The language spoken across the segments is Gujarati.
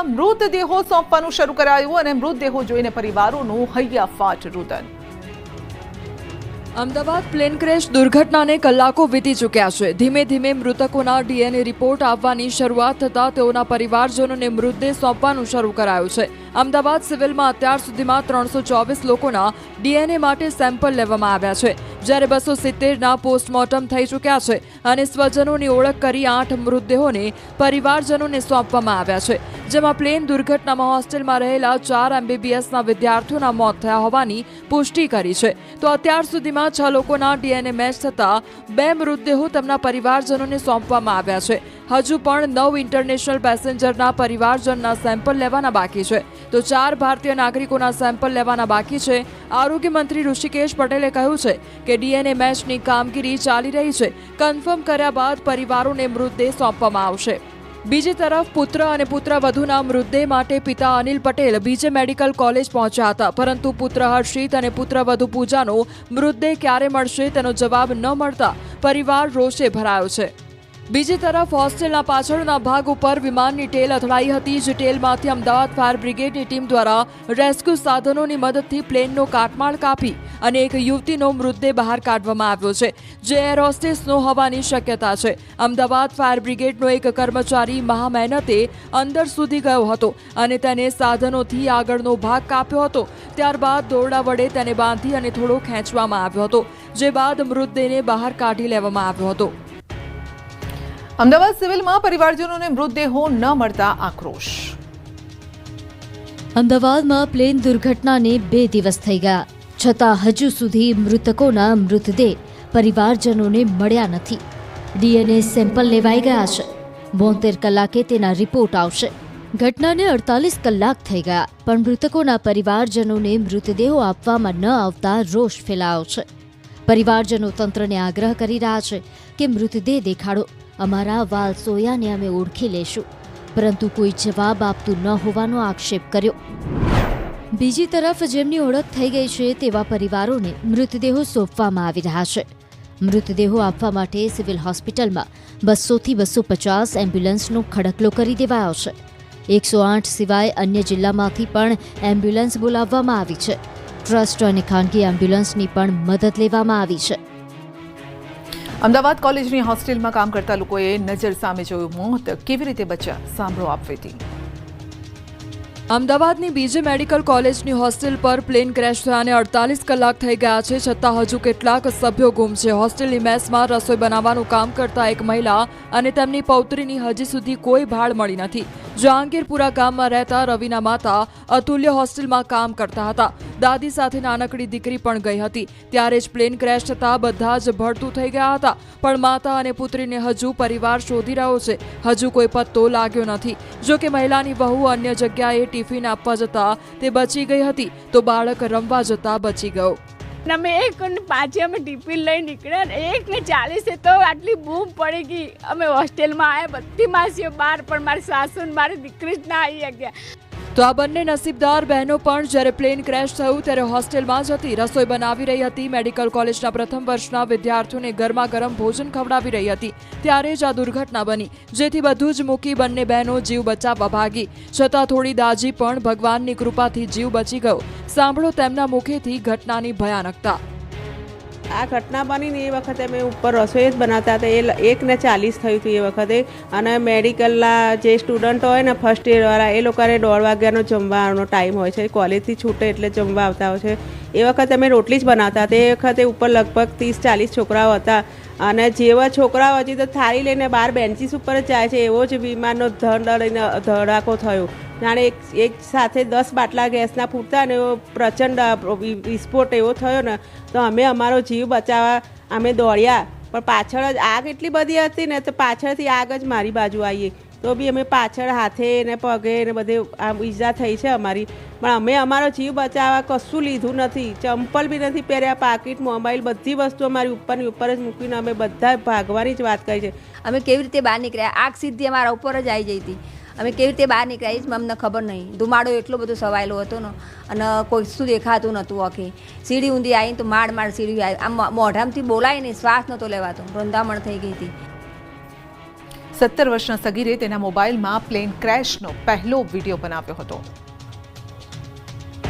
મૃતદેહો સોંપવાનું શરૂ કરાયું અને મૃતદેહો જોઈને પરિવારોનું હૈયાફાટ રુદન। અમદાવાદ પ્લેન ક્રેશ દુર્ઘટનાને કલાકો વીતી ચૂક્યા છે। ધીમે ધીમે મૃતકોના ડીએનએ રિપોર્ટ આવવાની શરૂઆત થતાં તેઓના પરિવારજનોને મૃતદેહ સોંપવાનું શરૂ કરાયું છે। અમદાવાદ સિવિલમાં અત્યાર સુધીમાં 324 લોકોના ડીએનએ માટે સેમ્પલ લેવામાં આવ્યા છે, જ્યારે 270ના પોસ્ટમોર્ટમ થઈ ચૂક્યા છે અને સ્વજનોની ઓળખ કરી 8 મૃતદેહોને પરિવારજનોને સોંપવામાં આવ્યા છે, જેમાં પ્લેન દુર્ઘટનામાં હોસ્ટેલમાં રહેલા 4 MBBSના વિદ્યાર્થીઓના મોત થયા હોવાની પુષ્ટિ કરી છે। તો અત્યાર સુધીમાં 6 લોકોના ડીએનએ મેચ થતા 2 મૃતદેહો તેમના પરિવારજનોને સોંપવામાં આવ્યા છે। હજુ પણ 9 ઇન્ટરનેશનલ પેસેન્જરના પરિવારજનના સેમ્પલ લેવાના બાકી છે, તો 4 ભારતીય નાગરિકોના સેમ્પલ લેવાના બાકી છે। આરોગ્ય મંત્રી ઋષિકેશ પટેલે કહ્યું છે કે ડીએનએ મેચની કામગીરી ચાલી રહી છે। કન્ફર્મ કર્યા બાદ પરિવારોને મૃતદેહ સોંપવામાં આવશે। બીજી તરફ પુત્ર અને પુત્રવધૂના મૃતદેહ માટે પિતા અનિલ પટેલ બીજે મેડિકલ કોલેજ પહોંચ્યા હતા, પરંતુ પુત્ર હર્ષિત અને પુત્રવધુ પૂજાનો મૃતદેહ ક્યારે મળશે તેનો જવાબ ન મળતા પરિવાર રોષે ભરાયો છે। બીજી તરફ હોસ્ટેલના પાછળના ભાગ ઉપર વિમાનની ટેલ અથડાઈ હતી, જે ટેલમાંથી અમદાવાદ ફાયર બ્રિગેડની ટીમ દ્વારા રેસ્ક્યુ સાધનોની મદદથી પ્લેનનો કાટમાળ કાપી અને એક યુવતીનો મૃતદેહ બહાર કાઢવામાં આવ્યો છે, જે એર હોસ્ટેસનો હોવાની શક્યતા છે। અમદાવાદ ફાયર બ્રિગેડનો એક કર્મચારી મહામહેનતે અંદર સુધી ગયો હતો અને તેને સાધનોથી આગળનો ભાગ કાપ્યો હતો। ત્યારબાદ દોરડા વડે તેને બાંધી અને થોડો ખેંચવામાં આવ્યો હતો, જે બાદ મૃતદેહને બહાર કાઢી લેવામાં આવ્યો હતો। અમદાવાદ સિવિલમાં પરિવારજનોને મૃતદેહો ન મળતા આક્રોશ। અમદાવાદમાં પ્લેન દુર્ઘટનાને 2 દિવસ થઈ ગયા, છતાં હજુ સુધી મૃતકોના મૃતદેહ પરિવારજનોને મળ્યા નથી। ડીએનએ સેમ્પલ લેવાઈ ગયા છે, 72 કલાકે તેના રિપોર્ટ આવશે। ઘટનાને 48 કલાક થઈ ગયા, પણ મૃતકોના પરિવારજનોને મૃતદેહો આપવામાં ન આવતા રોષ ફેલાયો છે। પરિવારજનો તંત્રને આગ્રહ કરી રહ્યા છે કે મૃતદેહ દેખાડો, અમારા વાલ સોયાને અમે ઓળખી લેશું, પરંતુ કોઈ જવાબ આપતું ન હોવાનો આક્ષેપ કર્યો। બીજી તરફ જેમની ઓળખ થઈ ગઈ છે તેવા પરિવારોને મૃતદેહો સોંપવામાં આવી રહ્યા છે। મૃતદેહો આપવા માટે સિવિલ હોસ્પિટલમાં 200 થી 250 એમ્બ્યુલન્સનો ખડકલો કરી દેવાયો છે। 108 સિવાય અન્ય જિલ્લામાંથી પણ એમ્બ્યુલન્સ બોલાવવામાં આવી છે। ટ્રસ્ટ અને ખાનગી એમ્બ્યુલન્સની પણ મદદ લેવામાં આવી છે। અમદાવાદ કોલેજની હોસ્ટેલમાં કામ કરતા લોકોએ નજર સામે જોયું મોત, કેવી રીતે બચ્યા સાંભળો આપવીતી। અમદાવાદની બીજે મેડિકલ કોલેજની હોસ્ટેલ પર પ્લેન ક્રેશ થયાને 48 કલાક થઈ ગયા છે, છતાં હજુ કેટલાક સભ્યો ગુમ છે। હોસ્ટેલની મેસમાં રસોઈ બનાવવાનું કામ કરતા એક મહિલા અને તેમની પૌત્રીની હજી સુધી કોઈ ભાળ મળી નથી। જહાંગીરપુરા ગામમાં રહેતા રવિના માતા અતુલ્ય હોસ્ટેલમાં કામ કરતા હતા। દાદી સાથે નાનકડી દીકરી પણ ગઈ હતી, ત્યારે જ પ્લેન ક્રેશ થતા બધા જ ભડતું થઈ ગયા હતા, પણ માતા અને પુત્રીને હજુ પરિવાર શોધી રહ્યો છે। હજુ કોઈ પત્તો લાગ્યો નથી। જો કે મહિલાની વહુ અન્ય જગ્યાએ ટિફિન આપવા જતા તે બચી ગઈ હતી, તો બાળક રમવા જતા બચી ગયો। અમે 1:05 અમે ટિફિન લઈ નીકળ્યા ને 1:40 તો આટલી બૂમ પડી ગઈ। અમે હોસ્ટેલમાં આવ્યા, બધી માસીઓ બહાર, પણ મારી સાસુ ને મારી દીકરી જ ના આવી ગયા। તો આ બંને નસીબદાર બહેનો પણ જ્યારે પ્લેન ક્રેશ થયું ત્યારે હોસ્ટેલમાં જ હતી, રસોઈ બનાવી રહી હતી। મેડિકલ કોલેજના પ્રથમ વર્ષના વિદ્યાર્થીઓને ગરમા ગરમ ભોજન ખવડાવી રહી હતી, ત્યારે જ આ દુર્ઘટના બની, જેથી બધું જ મૂકી બંને બહેનો જીવ બચાવવા ભાગી, છતાં થોડી દાજી પણ ભગવાનની કૃપાથી જીવ બચી ગયો। સાંભળો તેમના મુખેથી ઘટનાની ભયાનકતા। આ ઘટના બનીને એ વખતે અમે ઉપર રસોઈ જ બનાવતા હતા, એ 1:40 થયું હતું એ વખતે, અને મેડિકલના જે સ્ટુડન્ટ હોય ને ફર્સ્ટ યરવાળા એ લોકોને 1:30 વાગ્યાનો જમવાનો ટાઈમ હોય છે, કોલેજથી છૂટે એટલે જમવા આવતા હોય છે। એ વખતે અમે રોટલી જ બનાવતા હતા। એ વખતે ઉપર લગભગ 30-40 છોકરાઓ હતા, અને જેવા છોકરાઓ હજી તો થાળી લઈને બહાર બેન્ચીસ ઉપર જ જાય છે, એવો જ વિમાનનો ધડાકો થયો। જાણે એક સાથે 10 બાટલા ગેસના ફૂટતા અને એવો પ્રચંડ વિસ્ફોટ એવો થયો ને, તો અમે અમારો જીવ બચાવવા અમે દોડ્યા, પણ પાછળ જ આગ એટલી બધી હતી ને, તો પાછળથી આગ જ મારી બાજુ આવીએ, તો બી અમે પાછળ હાથે ને પગે ને બધે ઈજા થઈ છે અમારી, પણ અમે અમારો જીવ બચાવવા કશું લીધું નથી। ચંપલ બી નથી પહેર્યા, પાકીટ, મોબાઈલ, બધી વસ્તુ અમારી ઉપરની ઉપર જ મૂકીને અમે બધા ભાગવાની જ વાત કરી છે। અમે કેવી રીતે બહાર નીકળ્યા, આગ સીધી અમારા ઉપર જ આવી જઈ હતી। અમે કેવી રીતે બહાર નીકળ્યા એ જ અમને ખબર નહીં। ધુમાડો એટલો બધો સવાયેલો હતો ને, અને કોઈ શું દેખાતું નહોતું। આખી સીડી ઊંધી આવીને તો માડ સીડી આવી, આમ મોઢામાંથી બોલાય નહીં, શ્વાસ નહોતો લેવાતો, રંધામણ થઈ ગઈ હતી। 17 વર્ષના સગીરે તેના મોબાઈલમાં પ્લેન ક્રેશનો પહેલો વિડીયો બનાવ્યો હતો.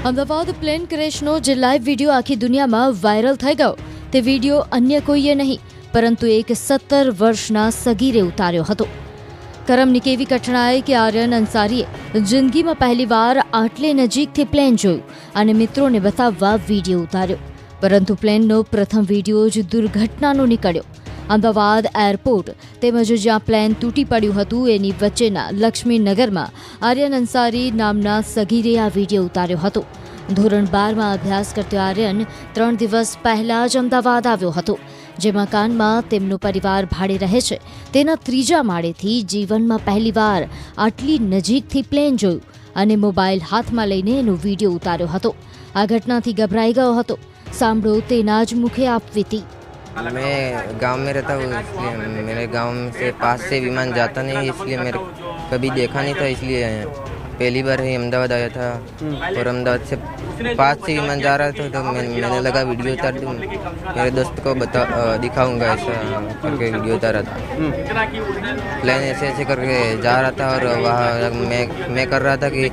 અમદાવાદ પ્લેન ક્રેશનો જે લાઈવ વિડીયો આખી દુનિયામાં વાયરલ થઈ ગયો તે વિડીયો અન્ય કોઈએ નહીં પરંતુ એક 17 વર્ષના સગીરે ઉતાર્યો હતો. કરમની કેવી કઠણાઈ કે આર્યન અંસારીએ જિંદગીમાં પહેલીવાર આટલી નજીકથી પ્લેન જોયું અને મિત્રોને બતાવવા વિડીયો ઉતાર્યો, પરંતુ પ્લેનનો પ્રથમ વિડીયો જ દુર્ઘટનાનો નીકળ્યો. અમદાવાદ એરપોર્ટ તેમજ જ્યાં પ્લેન તૂટી પડ્યું હતું એની વચ્ચેના લક્ષ્મીનગરમાં આર્યન અંસારી નામના સગીરે આ વિડીયો ઉતાર્યો હતો. ધોરણ 12માં અભ્યાસ કરતો આર્યન 3 દિવસ પહેલા જ અમદાવાદ આવ્યો હતો. જે મકાનમાં તેમનો પરિવાર ભાડે રહે છે તેના 3જા માળેથી જીવનમાં પહેલીવાર આટલી નજીકથી પ્લેન જોયું અને મોબાઈલ હાથમાં લઈને એનો વિડીયો ઉતાર્યો હતો. આ ઘટનાથી ગભરાઈ ગયો હતો. સાંભળો તેના જ મુખે આપવીતી. मैं गांव में रहता हूँ, इसलिए मेरे गांव से पास से विमान जाता नहीं, इसलिए मेरे कभी देखा नहीं था, इसलिए पहली बार ही अहमदाबाद आया था और अहमदाबाद से पास से विमान जा रहा था तो मैंने लगा वीडियो उतार दूँ, मेरे दोस्त को दिखाऊंगा ऐसा करके वीडियो उतारा था. प्लेन ऐसे ऐसे करके जा रहा था और वहाँ मैं कर रहा था कि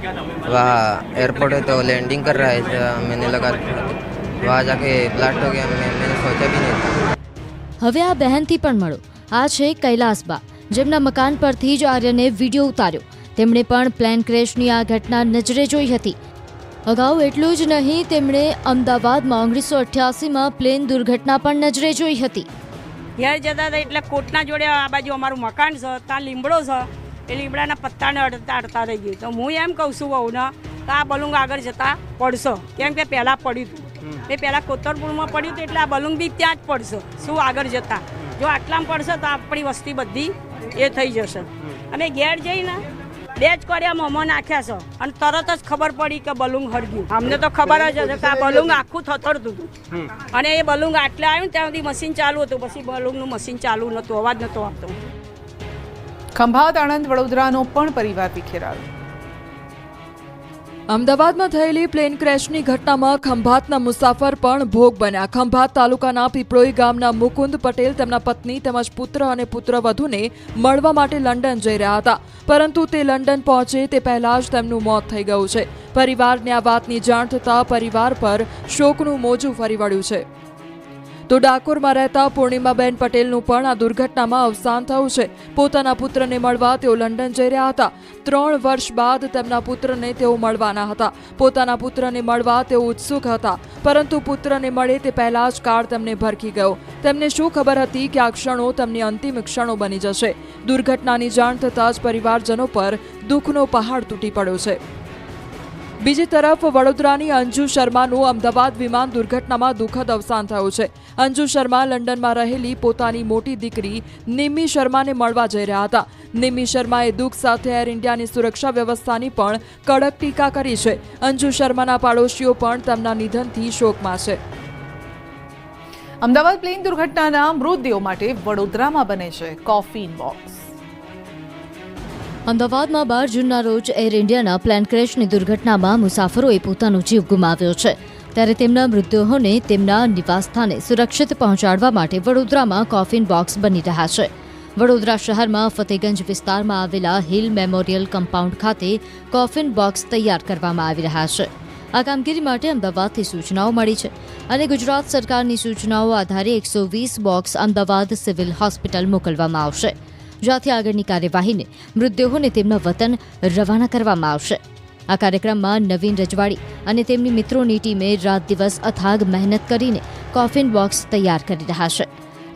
वहाँ एयरपोर्ट है तो लैंडिंग कर रहा है, ऐसा मैंने लगा वहाँ जाके ब्लास्ट हो गया, मैंने सोचा भी नहीं था. હવે આ બહેનથી પણ મળો. આ છે કૈલાસબા, જેમના મકાન પરથી જ આર્યને વિડીયો ઉતાર્યો. તેમણે પણ પ્લેન ક્રેશની આ ઘટના નજરે જોઈ હતી. અગાઉ એટલું જ નહીં, તેમણે અમદાવાદમાં 1988માં પ્લેન દુર્ઘટના પણ નજરે જોઈ હતી. ઘેર જતા હતા એટલે કોટના જોડે આ બાજુ અમારું મકાન છે, ત્યાં લીમડો છે, એ લીમડાના પત્તાને અડતા અડતા રહી ગયું. તો હું એમ કહું છું વહુને કે આ બલુંગ આગળ જતા પડશે, કેમ કે પહેલાં પડ્યું હતું, એ પહેલાં કોતરપુરમાં પડ્યું હતું એટલે આ બલુંગ બી ત્યાં જ પડશે. શું આગળ જતા જો આટલામાં પડશે તો આપણી વસ્તી બધી એ થઈ જશે. અને ઘેર જઈને 2 જ કોડિયા મોંમાં નાખ્યા છે અને તરત જ ખબર પડી કે બલુંગ હળગ્યું. અમને તો ખબર જ હતી કે આ બલુંગ આખું થથડતું હતું અને એ બલુંગ આટલે આવ્યું ને ત્યાં સુધી મશીન ચાલુ હતું, પછી બલુંગનું મશીન ચાલુ નહોતું, અવાજ નહોતો આવતો. ખંભાત, આણંદ, વડોદરાનો પણ પરિવાર વિખેરાયો. અમદાવાદમાં થયેલી પ્લેન ક્રેશની ઘટનામાં ખંભાતના મુસાફર પણ ભોગ બન્યા. ખંભાત તાલુકાના પીપળોઈ ગામના મુકુંદ પટેલ તેમના પત્ની તેમજ પુત્ર અને પુત્રવધૂને મળવા માટે લંડન જઈ રહ્યા હતા, પરંતુ તે લંડન પહોંચે તે પહેલા જ તેમનું મોત થઈ ગયું છે. પરિવારને આ વાતની જાણ થતાં પરિવાર પર શોકનું મોજું ફરી વળ્યું છે. તો ડાકોરમાં રહેતા પૂર્ણિમાબેન પટેલનું પણ આ દુર્ઘટનામાં અવસાન થયું છે. પોતાના પુત્રને મળવા તેઓ લંડન જઈ રહ્યા હતા. 3 વર્ષ બાદ તેમના પુત્રને તેઓ મળવાના હતા. પોતાના પુત્રને મળવા તેઓ ઉત્સુક હતા, પરંતુ પુત્રને મળે તે પહેલા જ કાળ તેમને ભરખી ગયો. તેમને શું ખબર હતી કે આ ક્ષણો તેમની અંતિમ ક્ષણો બની જશે. દુર્ઘટનાની જાણ થતાં જ પરિવારજનો પર દુઃખનો પહાડ તૂટી પડ્યો છે. બીજી તરફ વડોદરાની અંજુ શર્માનું અમદાવાદ વિમાન દુર્ઘટનામાં દુઃખદ અવસાન થયું છે. અંજુ શર્મા લંડનમાં રહેલી પોતાની મોટી દીકરી નિમ્મી શર્માને મળવા જઈ રહ્યા હતા. નિમ્મી શર્માએ દુઃખ સાથે એર ઇન્ડિયાની સુરક્ષા વ્યવસ્થાની પણ કડક ટીકા કરી છે. અંજુ શર્માના પાડોશીઓ પણ તેમના નિધનથી શોકમાં છે. અમદાવાદ પ્લેન દુર્ઘટનાના મૃતદેહો માટે વડોદરામાં બને છે કોફિન બોક્સ. અમદાવાદમાં 12 જૂનના રોજ એર ઇન્ડિયાના પ્લેન ક્રેશની દુર્ઘટનામાં મુસાફરોએ પોતાનો જીવ ગુમાવ્યો છે. ત્યારે તેમના મૃતદેહોને તેમના નિવાસસ્થાને સુરક્ષિત પહોંચાડવા માટે વડોદરામાં કોફિન બોક્સ બની રહ્યા છે. વડોદરા શહેરમાં ફતેગંજ વિસ્તારમાં આવેલા હિલ મેમોરિયલ કમ્પાઉન્ડ ખાતે કોફિન બોક્સ તૈયાર કરવામાં આવી રહ્યા છે. આ કામગીરી માટે અમદાવાદથી સૂચનાઓ મળી છે અને ગુજરાત સરકારની સૂચનાઓ આધારે 120 બોક્સ અમદાવાદ સિવિલ હોસ્પિટલ મોકલવામાં આવશે, જ્યાંથી આગળની કાર્યવાહીને મૃતદેહોને તેમના વતન રવાના કરવામાં આવશે. આ કાર્યક્રમમાં નવીન રજવાડી અને તેમની મિત્રોની ટીમે રાત દિવસ અથાગ મહેનત કરીને કોફિન બોક્સ તૈયાર કરી રહ્યા છે.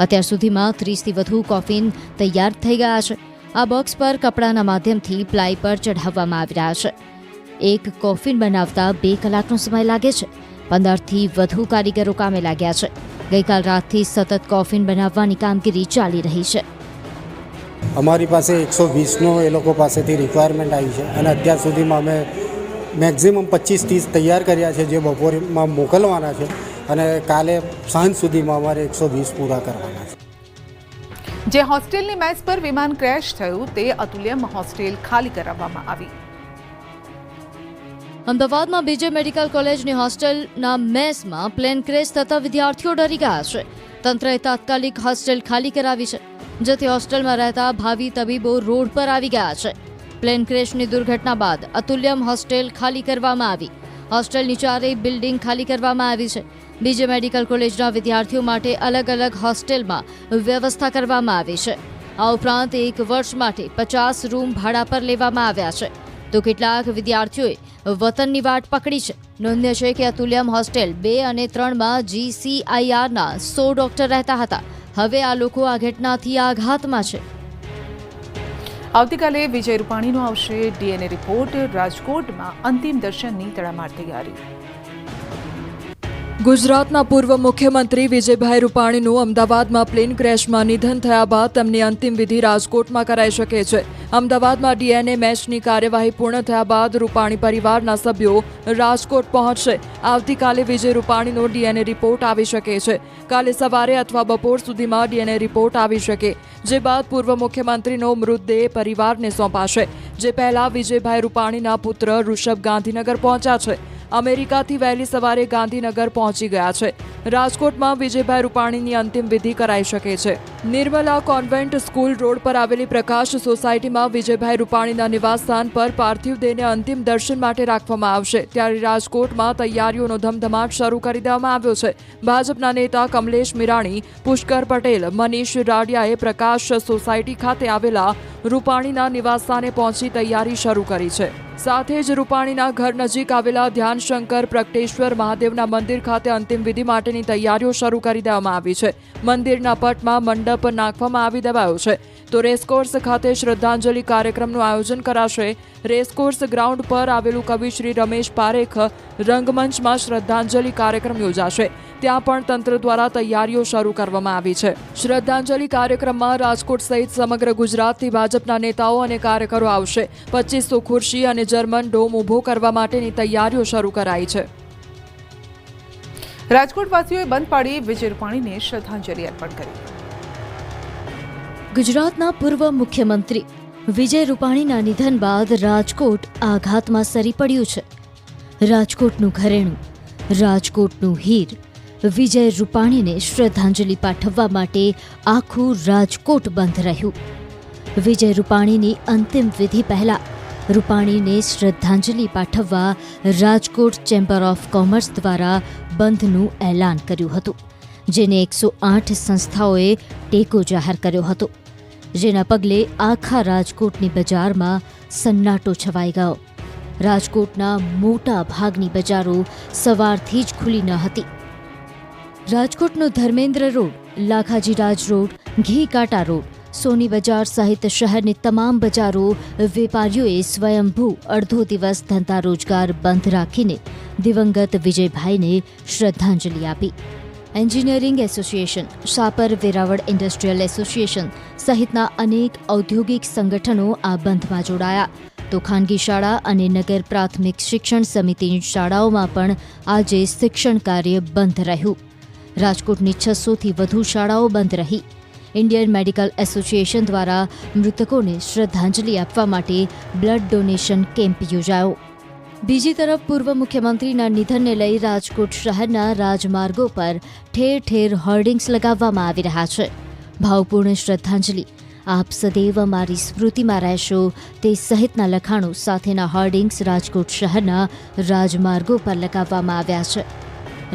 અત્યાર સુધીમાં 30થી વધુ કોફિન તૈયાર થઈ ગયા છે. આ બોક્સ પર કપડાના માધ્યમથી પ્લાય પર ચઢાવવામાં આવી રહ્યા છે. એક કોફિન બનાવતા 2 કલાકનો સમય લાગે છે. 15થી વધુ કારીગરો કામે લાગ્યા છે. ગઈકાલ રાતથી સતત કોફિન બનાવવાની કામગીરી ચાલી રહી છે. અમારી પાસે 120નો એ લોકો પાસેથી રિક્વાયરમેન્ટ આવી છે અને અત્યાર સુધીમાં અમે મેક્ઝિમમ 25-30 તૈયાર કર્યા છે, જે બપોરમાં મોકલવાના છે અને કાલે સાંજ સુધીમાં અમારે 120 પૂરા કરવાના છે. જે હોસ્ટેલની મેસ પર વિમાન ક્રેશ થયું તે અતુલ્યમ હોસ્ટેલ ખાલી કરાવવામાં આવી. અમદાવાદમાં બીજે મેડિકલ કોલેજની હોસ્ટેલના મેસમાં પ્લેન ક્રેશ થતા વિદ્યાર્થીઓ ડરી ગયા છે. તંત્રએ તાત્કાલિક હોસ્ટેલ ખાલી કરાવી છે. જેથી હોસ્ટેલમાં રહેતા ભાવિ તબીબો રોડ પર આવી ગયા છે. પ્લેન ક્રેશની દુર્ઘટના બાદ અતુલ્યમ હોસ્ટેલ ખાલી કરવામાં આવી. હોસ્ટેલની ચારેય બિલ્ડિંગ ખાલી કરવામાં આવી છે. બીજે મેડિકલ કોલેજના વિદ્યાર્થીઓ માટે અલગ અલગ હોસ્ટેલમાં વ્યવસ્થા કરવામાં આવી છે. આ ઉપરાંત 1 વર્ષ માટે 50 રૂમ ભાડા પર લેવામાં આવ્યા છે. તો કેટલાક વિદ્યાર્થીઓએ વતનની વાટ પકડી છે. નોંધ્ય છે કે અતુલ્યમ હોસ્ટેલ 2 અને 3માં GCIRના 100 ડોક્ટર રહેતા હતા. હવે આ લોકો આ ઘટનાથી આઘાતમાં છે. આવતીકાલે વિજય રૂપાણીનો આવશે DNA રિપોર્ટ. રાજકોટમાં અંતિમ દર્શનની તડામાર તૈયારી. ગુજરાતના પૂર્વ મુખ્યમંત્રી વિજયભાઈ રૂપાણીનું અમદાવાદમાં પ્લેન ક્રેશમાં નિધન થયા બાદ તેમની અંતિમ વિધિ રાજકોટમાં કરાઈ શકે છે. અમદાવાદમાં DNA મેચની કાર્યવાહી પૂર્ણ થયા બાદ રૂપાણી પરિવારના સભ્યો રાજકોટ પહોંચશે. આવતીકાલે વિજય રૂપાણીનો DNA રિપોર્ટ આવી શકે છે. કાલે સવારે અથવા બપોર સુધીમાં DNA રિપોર્ટ આવી શકે, જે બાદ પૂર્વ મુખ્યમંત્રીનો મૃતદેહ પરિવારને સોંપાશે. જે પહેલા વિજયભાઈ રૂપાણીના પુત્ર ઋષભ ગાંધીનગર પહોંચ્યા છે. અમેરિકાથી વહેલી સવારે ગાંધીનગર પહોંચી ગયા છે. રાજકોટમાં વિજયભાઈ રૂપાણીની અંતિમ વિધિ કરાઈ શકે છે. નિર્મલા કોન્વેન્ટ સ્કૂલ રોડ પર આવેલી પ્રકાશ સોસાયટીમાં વિજયભાઈ રૂપાણીના નિવાસસ્થાન પર પાર્થિવ દેહને અંતિમ દર્શન માટે રાખવામાં આવશે. ત્યારે રાજકોટમાં તૈયારીઓનો ધમધમાટ શરૂ કરી દેવામાં આવ્યો છે. ભાજપના નેતા કમલેશ મીરાણી, પુષ્કર પટેલ, મનીષ રાડિયાએ પ્રકાશ સોસાયટી ખાતે આવેલા રૂપાણીના નિવાસસ્થાને પહોંચી તૈયારી શરૂ કરી છે. સાથે જ રૂપાણીના ઘર નજીક આવેલા ધ્યાનશંકર પ્રગટેશ્વર મહાદેવના મંદિર ખાતે અંતિમ વિધિ માટેની તૈયારીઓ શરૂ કરી દેવામાં આવી છે. મંદિરના પટમાં મંડપ નાખવામાં આવી દેવાયો છે. તો રેસકોર્સ ખાતે શ્રદ્ધાંજલિ કાર્યક્રમનું આયોજન કરાશે. રેસકોર્સ ગ્રાઉન્ડ પર આવેલું કવિ શ્રી રમેશ પારેખ રંગમંચમાં શ્રદ્ધાંજલિ કાર્યક્રમ યોજાશે. ત્યાં પણ તંત્ર દ્વારા તૈયારીઓ શરૂ કરવામાં આવી છે. શ્રદ્ધાંજલિ કાર્યક્રમમાં રાજકોટ સહિત સમગ્ર ગુજરાતથી ભાજપના નેતાઓ અને કાર્યકરો આવશે. 2500 ખુરશી અને જર્મન ડોમ ઊભો કરવા માટેની તૈયારીઓ શરૂ કરાઈ છે. રાજકોટવાસીઓએ બંધ પાડી વિજય રૂપાણીને શ્રદ્ધાંજલિ અર્પણ કરી. ગુજરાતના પૂર્વ મુખ્યમંત્રી વિજય રૂપાણીના નિધન બાદ રાજકોટ આઘાતમાં સરી પડ્યું છે. રાજકોટનું ઘરેણું, રાજકોટનું હીર વિજય રૂપાણીને શ્રદ્ધાંજલિ પાઠવવા માટે આખું રાજકોટ બંધ રહ્યું. વિજય રૂપાણીની અંતિમ વિધિ પહેલા રૂપાણીને શ્રદ્ધાંજલિ પાઠવવા રાજકોટ ચેમ્બર ઓફ કોમર્સ દ્વારા બંધનું એલાન કર્યું હતું, જેને 108 સંસ્થાઓએ ટેકો જાહેર કર્યો હતો. જેના પગલે આખા રાજકોટની બજારમાં સન્નાટો છવાઈ ગયો. રાજકોટના મોટા ભાગની બજારો સવારથી જ ખુલી ન હતી. રાજકોટનો ધર્મેન્દ્ર રોડ, લાખાજી રાજ રોડ, ઘી કાંટા રોડ, સોની બજાર સહિત શહેરની તમામ બજારો વેપારીઓએ સ્વયંભૂ અડધો દિવસ ધંધા રોજગાર બંધ રાખીને દિવંગત વિજયભાઈને શ્રદ્ધાંજલિ આપી. Engineering association, Shapar Veraval industrial association સહિતના અનેક ઔદ્યોગિક સંગઠનો આ બંધમાં જોડાયા. તો ખાનગી શાળા અને નગર પ્રાથમિક શિક્ષણ સમિતિની શાળાઓમાં પણ આજે શિક્ષણ કાર્ય બંધ રહ્યું. રાજકોટની 600થી વધુ શાળાઓ બંધ રહી. ઇન્ડિયન મેડિકલ એસોસિએશન દ્વારા મૃતકોને શ્રદ્ધાંજલિ આપવા માટે બ્લડ ડોનેશન કેમ્પ યોજાયો. બીજી તરફ પૂર્વ મુખ્યમંત્રીના નિધનને લઈ રાજકોટ શહેરના રાજમાર્ગો પર ઠેર ઠેર હોર્ડિંગ્સ લગાવવામાં આવી રહ્યા છે. ભાવપૂર્ણ શ્રદ્ધાંજલિ, આપ સદૈવ મારી સ્મૃતિમાં રહેશો તે સહિતના લખાણો સાથેના હોર્ડિંગ્સ રાજકોટ શહેરના રાજમાર્ગો પર લગાવવામાં આવ્યા છે.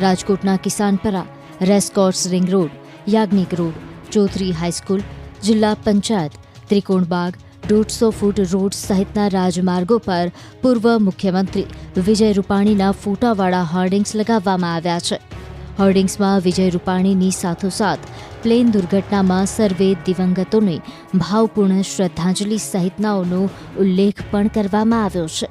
રાજકોટના Kisanpara, racecourse ring road, Yagnik road, Chaudhari high school, જિલ્લા પંચાયત, ત્રિકોણબાગ, 150 ફૂટ રોડ સહિતના રાજમાર્ગો પર પૂર્વ મુખ્યમંત્રી વિજય રૂપાણીના ફોટાવાળા હોર્ડિંગ્સ લગાવવામાં આવ્યા છે. હોર્ડિંગ્સમાં વિજય રૂપાણીની સાથોસાથ પ્લેન દુર્ઘટનામાં સર્વે દિવંગતોને ભાવપૂર્ણ શ્રદ્ધાંજલિ સહિતનાઓનો ઉલ્લેખ પણ કરવામાં આવ્યો છે.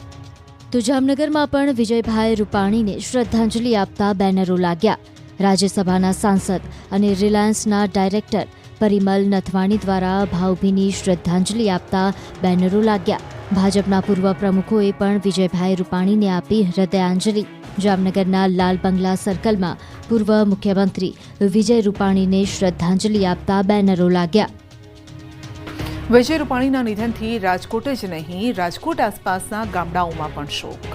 તો જામનગરમાં પણ વિજયભાઈ રૂપાણીને શ્રદ્ધાંજલિ આપતા બેનરો લાગ્યા. રાજ્યસભાના સાંસદ અને રિલાયન્સના ડાયરેક્ટર પરિમલ નથવાણી દ્વારા ભાવભીની શ્રદ્ધાંજલિ આપતા બેનરો લાગ્યા. ભાજપના પૂર્વ પ્રમુખોએ પણ વિજયભાઈ રૂપાણીને આપી હૃદયાંજલિ. જામનગરના લાલ બંગલા સર્કલમાં પૂર્વ મુખ્યમંત્રી વિજય રૂપાણીને શ્રદ્ધાંજલિ આપતા બેનરો લાગ્યા. વિજય રૂપાણીના નિધનથી રાજકોટ જ નહીં, રાજકોટ આસપાસના ગામડાઓમાં પણ શોક.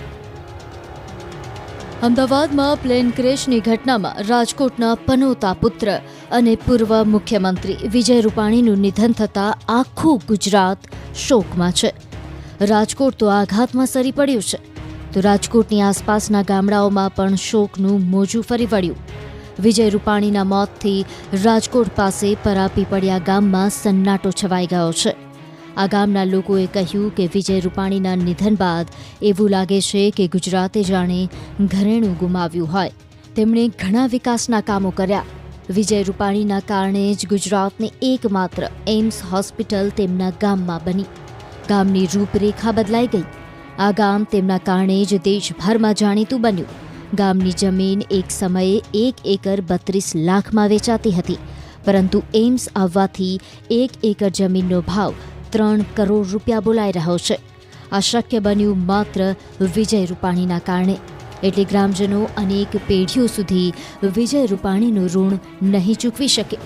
અમદાવાદમાં પ્લેન ક્રેશની ઘટનામાં રાજકોટના પનોતા પુત્ર અને પૂર્વ મુખ્યમંત્રી વિજય રૂપાણીનું નિધન થતાં આખું ગુજરાત શોકમાં છે. રાજકોટ તો આઘાતમાં સરી પડ્યું છે, તો રાજકોટની આસપાસના ગામડાઓમાં પણ શોકનું મોજું ફરી વળ્યું. વિજય રૂપાણીના મોતથી રાજકોટ પાસે પરાપીપળિયા ગામમાં સન્નાટો છવાઈ ગયો છે. આ ગામના લોકોએ કહ્યું કે વિજય રૂપાણીના નિધન બાદ એવું લાગે છે કે ગુજરાતે જાણે ઘરેણું ગુમાવ્યું હોય. તેમણે ઘણા વિકાસના કામો કર્યા. વિજય રૂપાણીના કારણે જ ગુજરાતની એકમાત્ર એમ્સ હોસ્પિટલ તેમના ગામમાં બની. ગામની રૂપરેખા બદલાઈ ગઈ. આ ગામ તેમના કારણે જ દેશભરમાં જાણીતું બન્યું. ગામની જમીન એક સમયે 1 એકર 32 લાખમાં વેચાતી હતી, પરંતુ એમ્સ આવવાથી 1 એકર જમીનનો ભાવ 3 કરોડ રૂપિયા બોલાઈ રહ્યો છે. આ શક્ય બન્યું માત્ર વિજય રૂપાણીના કારણે. એટલે ગ્રામજનો અનેક પેઢીઓ સુધી વિજય રૂપાણીનું ઋણ નહીં ચૂકવી શકે.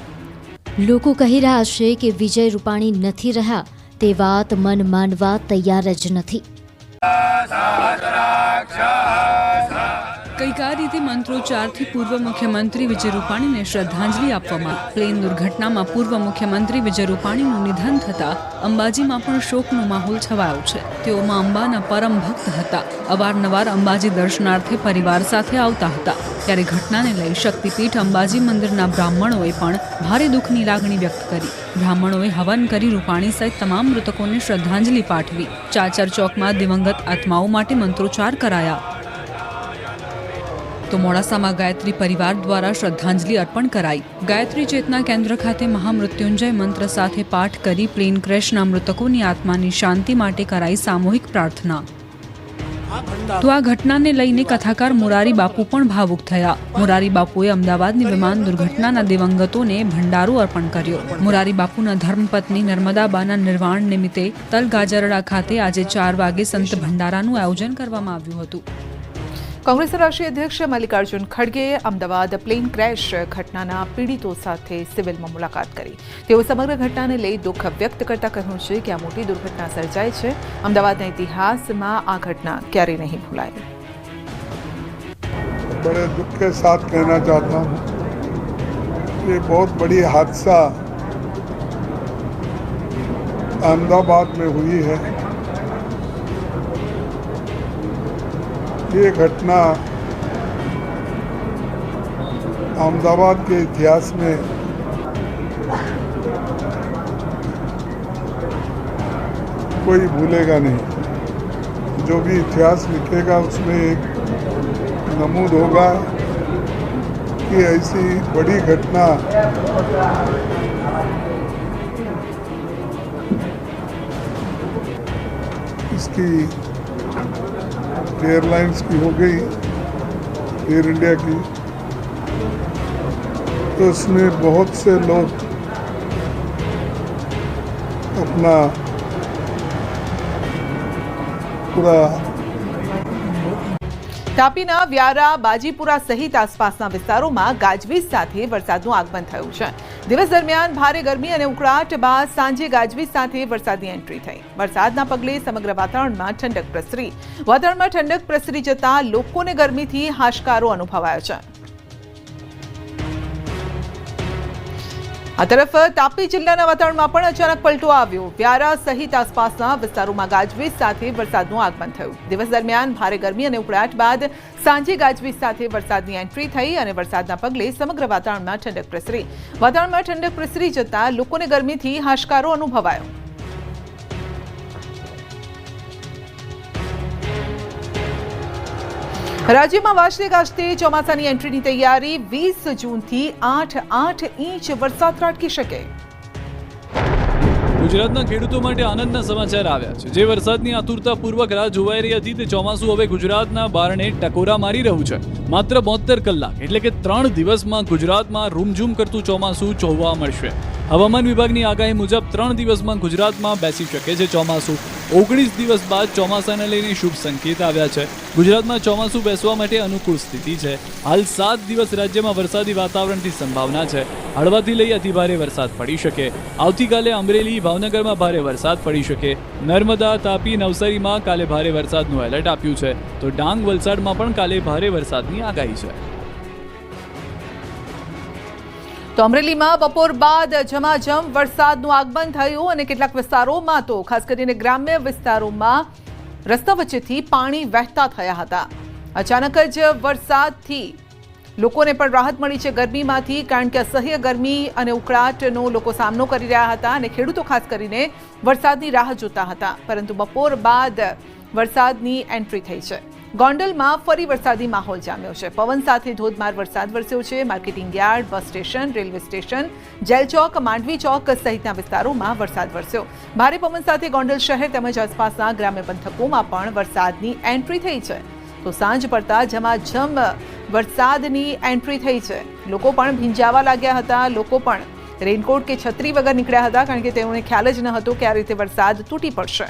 લોકો કહી રહ્યા છે કે વિજય રૂપાણી નથી રહ્યા તે વાત મન માનવા તૈયાર જ નથી. કંઈક આ રીતે મંત્રોચ્ચારથી પૂર્વ મુખ્યમંત્રી વિજય રૂપાણીને શ્રદ્ધાંજલિ આપવામાં. પ્લેન દુર્ઘટનામાં પૂર્વ મુખ્યમંત્રી વિજય રૂપાણીનું નિધન થતાં અંબાજીમાં પણ શોકનો માહોલ છવાયો છે. તેઓ માં અંબાના પરમ ભક્ત હતા. અવારનવાર અંબાજી દર્શનાર્થે પરિવાર સાથે આવતા હતા. ત્યારે ઘટનાને લઈ શક્તિપીઠ અંબાજી મંદિરના બ્રાહ્મણોએ પણ ભારે દુઃખની લાગણી વ્યક્ત કરી. બ્રાહ્મણોએ હવન કરી રૂપાણી સહિત તમામ મૃતકોને શ્રદ્ધાંજલિ પાઠવી. ચાચર ચોકમાં દિવંગત આત્માઓ માટે મંત્રોચ્ચાર કરાયા. તો મોડાસામાં ગાયત્રી પરિવાર દ્વારા શ્રદ્ધાંજલિ અર્પણ કરાઈ. ગાયત્રી ચેતના કેન્દ્ર ખાતે મહામૃત્યુંજય મંત્ર સાથે પાઠ કરી પ્લેન ક્રેશના મૃતકોની આત્માની શાંતિ માટે કરાઈ સામૂહિક પ્રાર્થના. તો આ ઘટનાને લઈને કથાકાર મોરારી બાપુ પણ ભાવુક થયા. મોરારી બાપુએ અમદાવાદની વિમાન દુર્ઘટનાના દિવંગતોને ભંડારો અર્પણ કર્યો. મોરારી બાપુના ધર્મપત્ની નર્મદાબાના નિર્વાણ નિમિત્તે તલગાજરડા ખાતે આજે 4 વાગે સંત ભંડારાનું આયોજન કરવામાં આવ્યું હતું. કોંગ્રેસના રાષ્ટ્રીય અધ્યક્ષ મલ્લિકાર્જુન ખડગેએ અમદાવાદ પ્લેન ક્રેશ ઘટનાના પીડિતો સાથે સિવિલમાં મુલાકાત કરી. તેઓ સમગ્ર ઘટનાને લઈ દુઃખ વ્યક્ત કરતા કહ્યું છે કે આ મોટી દુર્ઘટના સર્જાઈ છે. અમદાવાદના ઇતિહાસમાં આ ઘટના ક્યારેય નહીં ભૂલાય. बड़े दुख के साथ कहना चाहता हूँ ये बहुत बड़ी हादसा अहमदाबाद में हुई है. ये घटना अहमदाबाद के इतिहास में कोई भूलेगा नहीं. जो भी इतिहास लिखेगा उसमें एक नमूद होगा कि ऐसी बड़ी घटना इसकी एयरलाइंस की हो गई, एयर इंडिया की, तो इसमें बहुत से लोग अपना पूरा તાપીના વ્યારા, બાજીપુરા સહિત આસપાસના વિસ્તારોમાં ગાજવીજ સાથે વરસાદનું આગમન થયું છે. દિવસ દરમિયાન ભારે ગરમી અને ઉકળાટ બાદ સાંજે ગાજવીજ સાથે વરસાદની એન્ટ્રી થઈ. વરસાદના પગલે સમગ્ર વાતાવરણમાં ઠંડક પ્રસરી જતા લોકોને ગરમીથી હાશકારો અનુભવાયો છે. આ તરફ તાપી જિલ્લાના વાતાવરણમાં પણ અચાનક પલટો આવ્યો. વ્યારા સહિત આસપાસના વિસ્તારોમાં ગાજવીજ સાથે વરસાદનું આગમન થયું. દિવસ દરમિયાન ભારે ગરમી અને ઉકળાટ બાદ સાંજે ગાજવીજ સાથે વરસાદની એન્ટ્રી થઈ અને વરસાદના પગલે સમગ્ર વાતાવરણમાં ઠંડક પ્રસરી જતા લોકોને ગરમીથી હાશકારો અનુભવાયો. રાજ્યમાં વાજતે ગાજતે ચોમાસાની એન્ટ્રીની તૈયારી. 20 જૂનથી 8 ઇંચ વરસાદ ત્રાટકી શકે. ગુજરાતના ખેડૂતો માટે આનંદના સમાચાર આવ્યા છે. જે વરસાદની આતુરતાપૂર્વક રાહ જોવાઈ રહી હતી તે ચોમાસું હવે ગુજરાતના બારણે ટકોરા મારી રહ્યું છે. માત્ર 72 કલાક એટલે કે 3 દિવસમાં ગુજરાતમાં રૂમઝૂમ કરતું ચોમાસું જોવા મળશે. હવામાન વિભાગની આગાહી મુજબ 3 દિવસમાં ગુજરાતમાં બેસી શકે છે ચોમાસું. 19 દિવસ બાદ ચોમાસાને લઈને શુભ સંકેત આવ્યા છે. ગુજરાતમાં ચોમાસું બેસવા માટે અનુકૂળ સ્થિતિ છે. હાલ 7 દિવસ રાજ્યમાં વરસાદી વાતાવરણની સંભાવના છે. હળવાથી લઈ અતિભારે વરસાદ પડી શકે. આવતીકાલે અમરેલી, ભાવનગરમાં ભારે વરસાદ પડી શકે. નર્મદા, તાપી, નવસારીમાં કાલે ભારે વરસાદનું એલર્ટ આપ્યું છે. તો ડાંગ, વલસાડમાં પણ કાલે ભારે વરસાદની આગાહી છે. તો અમરેલીમાં બપોર બાદ ઝમાઝમ વરસાદનું આગમન થયું અને કેટલાક વિસ્તારોમાં તો ખાસ કરીને ગ્રામ્ય વિસ્તારોમાં રસ્તા વચ્ચેથી પાણી વહેતા થયા હતા. અચાનક જ વરસાદથી લોકોને પણ રાહત મળી છે ગરમીમાંથી, કારણ કે અસહ્ય ગરમી અને ઉકળાટનો લોકો સામનો કરી રહ્યા હતા અને ખેડૂતો ખાસ કરીને વરસાદની રાહ જોતા હતા. પરંતુ બપોર બાદ વરસાદની એન્ટ્રી થઈ છે. ગોંડલમાં ફરી વરસાદી માહોલ જામ્યો છે. પવન સાથે ધોધમાર વરસાદ વરસ્યો છે. Marketing yard, bus station, railway station, jail ચોક, માંડવી ચોક સહિતના વિસ્તારોમાં વરસાદ વરસ્યો. ભારે પવન સાથે ગોંડલ શહેર તેમજ આસપાસના ગ્રામ્ય પંથકોમાં પણ વરસાદની એન્ટ્રી થઈ છે. તો સાંજ પડતા ઝમાઝમ વરસાદની એન્ટ્રી થઈ છે. લોકો પણ ભીંજાવા લાગ્યા હતા. લોકો પણ રેનકોટ કે છત્રી વગર નીકળ્યા હતા, કારણ કે તેઓને ખ્યાલ જ ન હતો કે આ રીતે વરસાદ તૂટી પડશે.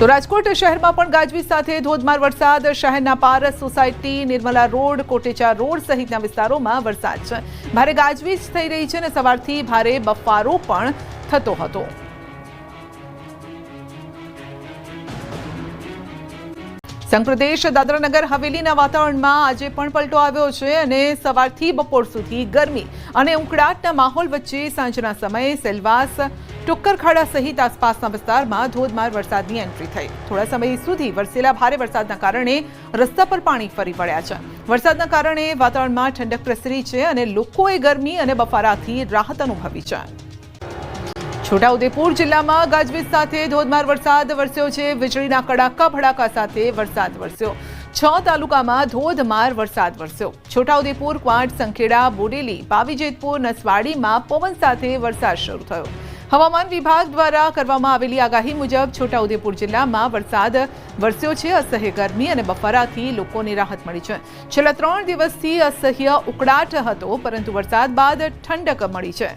તો રાજકોટ શહેરમાં પણ ગાજવીજ સાથે ધોધમાર વરસાદ. શહેરના Paras society, Nirmala road, Kotecha road સહિતના વિસ્તારોમાં વરસાદ છે. ભારે ગાજવીજ થઈ રહી છે અને સવારથી ભારે બફારો પણ થતો હતો. સંઘપ્રદેશ દાદરાનગર હવેલીના વાતાવરણમાં આજે પણ પલટો આવ્યો છે અને સવારથી બપોર સુધી ગરમી અને ઉકળાટના માહોલ વચ્ચે સાંજના સમયે સેલવાસ, ટુક્કરખાડા સહિત આસપાસના વિસ્તારમાં ધોધમાર વરસાદની એન્ટ્રી થઈ. થોડા સમય સુધી વરસેલા ભારે વરસાદના કારણે રસ્તા પર પાણી ફરી વળ્યા છે. વરસાદના કારણે વાતાવરણમાં ઠંડક પ્રસરી છે અને લોકોએ ગરમી અને બફારાથી રાહત અનુભવી છે. છોટાઉદેપુર જિલ્લામાં ગાજવીજ સાથે ધોધમાર વરસાદ વરસ્યો છે. વીજળીના કડાકા ભડાકા સાથે વરસાદ વરસ્યો. 6 તાલુકામાં ધોધમાર વરસાદ વરસ્યો. છોટાઉદેપુર, ક્વાંટ, સંખેડા, બોડેલી, પાવીજેતપુર, નસવાડીમાં પવન સાથે વરસાદ શરૂ થયો. હવામાન વિભાગ દ્વારા કરવામાં આવેલી આગાહી મુજબ છોટાઉદેપુર જિલ્લામાં વરસાદ વરસ્યો છે. અસહ્ય ગરમી અને બફારાથી લોકોને રાહત મળી છે. છેલ્લા 3 દિવસથી અસહ્ય ઉકળાટ હતો, પરંતુ વરસાદ બાદ ઠંડક મળી છે.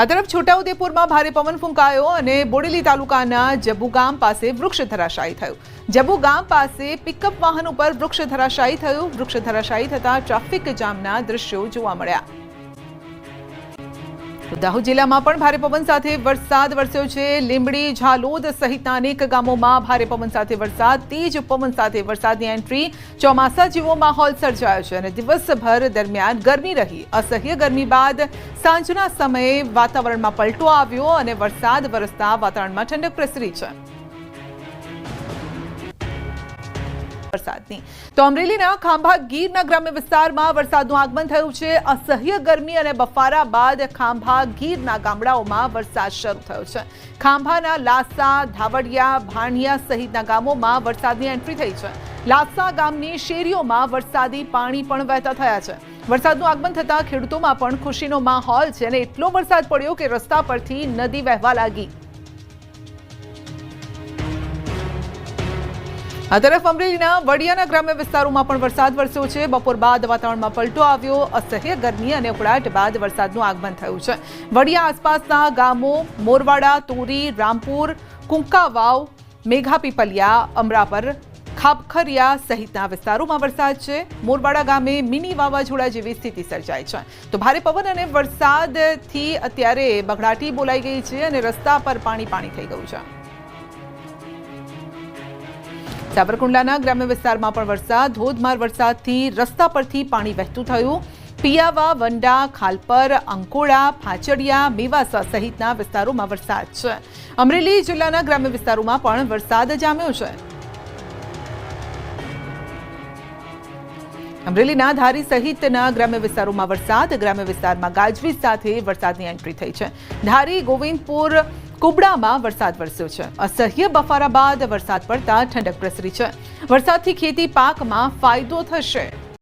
આ તરફ છોટાઉદેપુરમાં ભારે પવન ફૂંકાયો અને બોડેલી તાલુકાના જબુ ગામ પાસે વૃક્ષ ધરાશાયી થયું. જબુ ગામ પાસે પિકઅપ વાહન ઉપર વૃક્ષ ધરાશાયી થયું. વૃક્ષ ધરાશાયી થતા ટ્રાફિક જામના દ્રશ્યો જોવા મળ્યા. દાહોદ જિલ્લામાં પણ ભારે પવન સાથે વરસાદ વરસ્યો છે. લીંબડી, ઝાલોદ સહિતના અનેક ગામોમાં ભારે પવન સાથે વરસાદ. તેજ પવન સાથે વરસાદની એન્ટ્રી. ચોમાસા જેવો માહોલ સર્જાયો છે અને દિવસભર દરમિયાન ગરમી રહી. અસહ્ય ગરમી બાદ સાંજના સમયે વાતાવરણમાં પલટો આવ્યો અને વરસાદ વરસતા વાતાવરણમાં ઠંડક પ્રસરી છે. વરસાદની તો અમરેલીના ખાંભા ગીરના ગ્રામ્ય વિસ્તારમાં વરસાદનું આગમન થયું છે. અસહ્ય ગરમી અને બફારા બાદ ખાંભા ગીરના ગામડાઓમાં વરસાદ શરૂ થયો છે. ખાંભાના લાસા, ધાવડિયા, ભાણિયા સહિતના ગામોમાં વરસાદની એન્ટ્રી થઈ છે. લાસા ગામની શેરીઓમાં વરસાદી પાણી પણ વહેતા થયા છે. વરસાદનું આગમન થતાં ખેડૂતોમાં પણ ખુશીનો માહોલ છે અને એટલો વરસાદ પડ્યો કે રસ્તા પરથી નદી વહેવા લાગી. આ તરફ અમરેલીના વડિયાના ગ્રામ્ય વિસ્તારોમાં પણ વરસાદ વરસ્યો છે. બપોર બાદ વાતાવરણમાં પલટો આવ્યો. અસહ્ય ગરમી અને ઉકળાટ બાદ વરસાદનું આગમન થયું છે. વડિયા આસપાસના ગામો મોરવાડા, તોરી, રામપુર, કુંકાવાવ, મેઘાપીપલિયા, અમરાપર, ખાપખરિયા સહિતના વિસ્તારોમાં વરસાદ છે. મોરવાડા ગામે મિની વાવાઝોડા જેવી સ્થિતિ સર્જાઈ છે. તો ભારે પવન અને વરસાદથી અત્યારે બગડાટી બોલાઈ ગઈ છે અને રસ્તા પર પાણી થઈ ગયું છે. સાબરકુંડલાના ગ્રામ્ય વિસ્તારમાં પણ વરસાદ. ધોધમાર વરસાદથી રસ્તા પરથી પાણી વહેતું થયું. પિયાવા, વંડા, ખાલપર, અંકોડા, ફાચડિયા, મેવાસા સહિતના વિસ્તારોમાં વરસાદ છે. અમરેલી જિલ્લાના ગ્રામ્ય વિસ્તારોમાં પણ વરસાદ જામ્યો છે. અમરેલીના ધારી સહિતના ગ્રામ્ય વિસ્તારોમાં વરસાદ. ગ્રામ્ય વિસ્તારમાં ગાજવીજ સાથે વરસાદની એન્ટ્રી થઈ છે. ધારી, ગોવિંદપુર, કુબડામાં વરસાદ વરસ્યો છે. અસહ્ય બફારા બાદ વરસાદ પડતા ઠંડક પ્રસરી છે. વરસાદથી ખેતી પાકમાં ફાયદો થશે.